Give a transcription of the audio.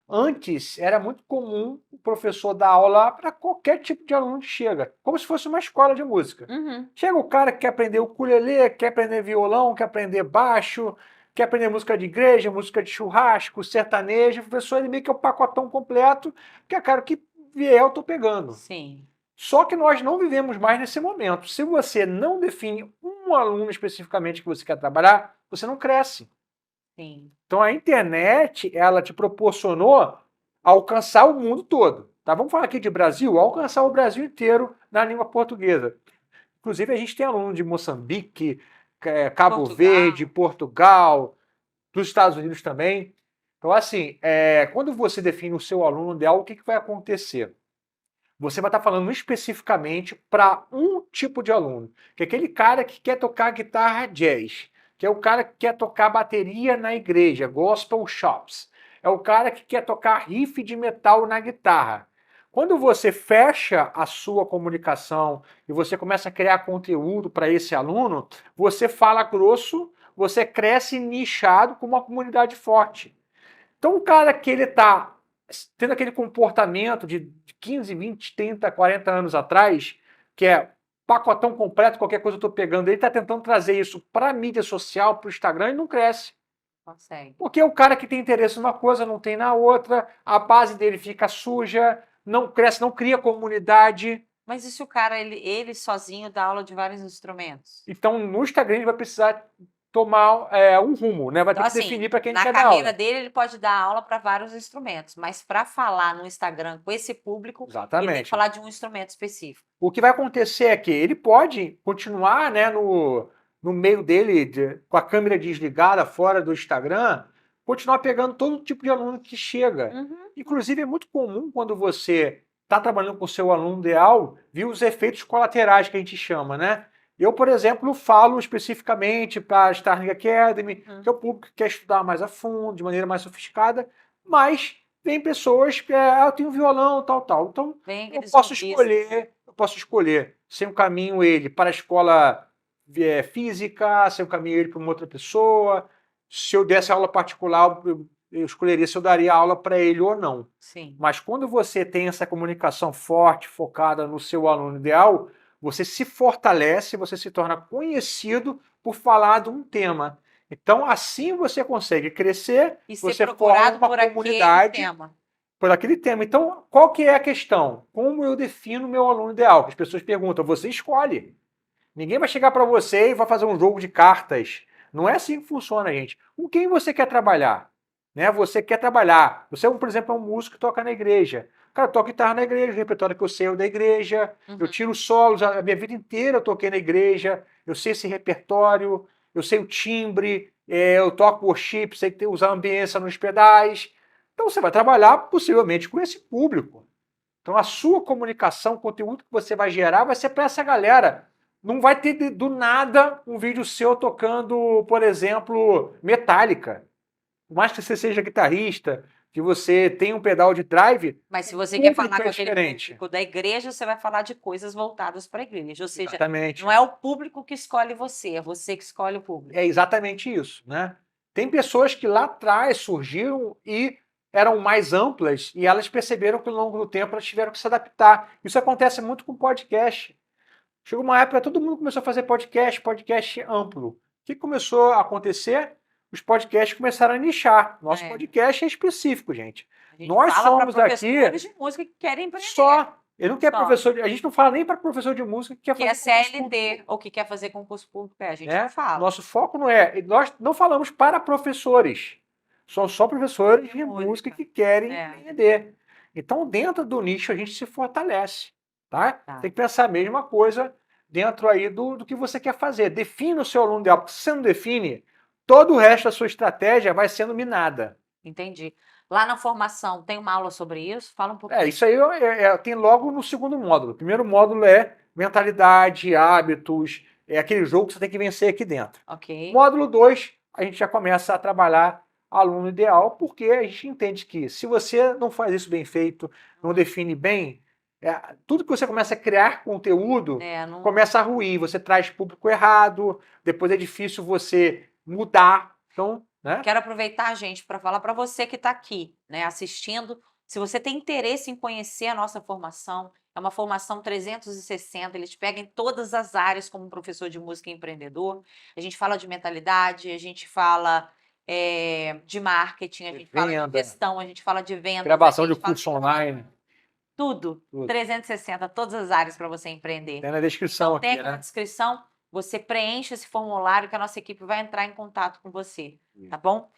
Antes, era muito comum o professor dar aula para qualquer tipo de aluno que chega, como se fosse uma escola de música. Uhum. Chega o cara que quer aprender ukulele, quer aprender violão, quer aprender baixo, quer aprender música de igreja, música de churrasco, sertanejo. O professor, ele meio que é o pacotão completo, que é cara que vier, eu tô pegando. Sim, Só que nós não vivemos mais nesse momento. Se você não define um aluno especificamente que você quer trabalhar, você não cresce. sim. Então a internet, ela te proporcionou alcançar o mundo todo. Tá? Vamos falar aqui de Brasil, alcançar o Brasil inteiro na língua portuguesa. Inclusive a gente tem aluno de Moçambique, Cabo Verde, Portugal. Portugal, dos Estados Unidos também. Então assim, quando você define o seu aluno ideal, o que vai acontecer? Você vai estar falando especificamente para um tipo de aluno, que é aquele cara que quer tocar guitarra jazz, que é o cara que quer tocar bateria na igreja, gospel shops, é o cara que quer tocar riff de metal na guitarra. Quando você fecha a sua comunicação e você começa a criar conteúdo para esse aluno, você fala grosso, você cresce nichado com uma comunidade forte. Então, o cara que ele está tendo aquele comportamento de 15, 20, 30, 40 anos atrás, que é pacotão completo, qualquer coisa eu estou pegando, ele está tentando trazer isso para a mídia social, para o Instagram, e não cresce. Consegue. Porque o cara que tem interesse numa coisa não tem na outra, a base dele fica suja, não cresce, não cria comunidade. Mas e se o cara, ele sozinho dá aula de vários instrumentos? Então, no Instagram, ele vai precisar tomar um rumo, né? Vai ter Então, que assim, definir para quem ele na quer dar carreira aula. dele, ele pode dar aula para vários instrumentos, mas para falar no Instagram com esse público, ele tem que Exatamente. falar de um instrumento específico. O que vai acontecer é que ele pode continuar, né, no meio dele, com a câmera desligada, fora do Instagram, continuar pegando todo tipo de aluno que chega. Uhum. Inclusive, é muito comum quando você está trabalhando com o seu aluno ideal, ver os efeitos colaterais que a gente chama, né? Eu, por exemplo, falo especificamente para a Starling Academy, que é o público que quer estudar mais a fundo, de maneira mais sofisticada, mas tem pessoas que eu tenho violão, tal, tal. Então, Vem eu aqueles posso hobbies. escolher, eu posso escolher se eu caminho ele para a escola física, se eu caminho ele para uma outra pessoa, se eu desse aula particular, eu escolheria se eu daria aula para ele ou não. Sim. Mas quando você tem essa comunicação forte, focada no seu aluno ideal, você se fortalece, você se torna conhecido por falar de um tema. Então, assim você consegue crescer, E ser você forma procurado uma por aquele comunidade tema. por aquele tema. Então, qual que é a questão? Como eu defino o meu aluno ideal? As pessoas perguntam, você escolhe. Ninguém vai chegar para você e vai fazer um jogo de cartas. Não é assim que funciona, gente. Com quem você quer trabalhar? Né? Você quer trabalhar. Você, por exemplo, é um músico que toca na igreja. Cara, eu toco guitarra na igreja, o repertório que eu sei é o da igreja. Eu Uhum. tiro solos, a minha vida inteira eu toquei na igreja. Eu sei esse repertório, eu sei o timbre, eu toco worship, sei usar a ambiência nos pedais. Então você vai trabalhar possivelmente com esse público. Então a sua comunicação, o conteúdo que você vai gerar vai ser para essa galera. Não vai ter do nada um vídeo seu tocando, por exemplo, Metallica. Por mais que você seja guitarrista, que você tenha um pedal de drive, Mas se o você quer falar público é com aquele diferente. público da igreja, você vai falar de coisas voltadas para a igreja. Ou seja, não Exatamente. é o público que escolhe você, é você que escolhe o público. É exatamente isso, né? Tem pessoas que lá atrás surgiram e eram mais amplas e elas perceberam que ao longo do tempo elas tiveram que se adaptar. Isso acontece muito com podcast. Chegou uma época todo mundo começou a fazer podcast, podcast amplo. O que começou a acontecer? Os podcasts começaram a nichar. Nosso É. podcast é específico, gente. A gente Nós fala para somos aqui professores de música que querem empreender. só. Ele não quer Só. professor, a gente não fala nem para professor de música que quer Que é fazer concurso público, CLT ou que quer fazer concurso público. A gente não né? fala. Nosso foco não é. Nós não falamos para professores. São só professores de música que querem É. empreender. Então, dentro do nicho, a gente se fortalece. Tá? Tá. Tem que pensar a mesma coisa dentro aí do que você quer fazer. Defina o seu aluno ideal. Porque se você não define, todo o resto da sua estratégia vai sendo minada. Entendi. Lá na formação tem uma aula sobre isso? Fala um pouquinho. Isso aí tem logo no segundo módulo. O primeiro módulo é mentalidade, hábitos, é aquele jogo que você tem que vencer aqui dentro. Ok. Módulo 2, a gente já começa a trabalhar aluno ideal, porque a gente entende que se você não faz isso bem feito, não define bem, tudo que você começa a criar conteúdo Não... começa a ruir, você traz público errado, depois é difícil você mudar. Então, né? Quero aproveitar, gente, para falar para você que está aqui, né, assistindo. Se você tem interesse em conhecer a nossa formação, é uma formação 360, eles pegam em todas as áreas como professor de música e empreendedor. A gente fala de mentalidade, a gente fala de marketing, a gente fala de gestão, a gente fala de vendas. Gravação de curso online. Tudo. 360, todas as áreas para você empreender. Tem na descrição então, aqui, tem na descrição, você preenche esse formulário que a nossa equipe vai entrar em contato com você, tá bom?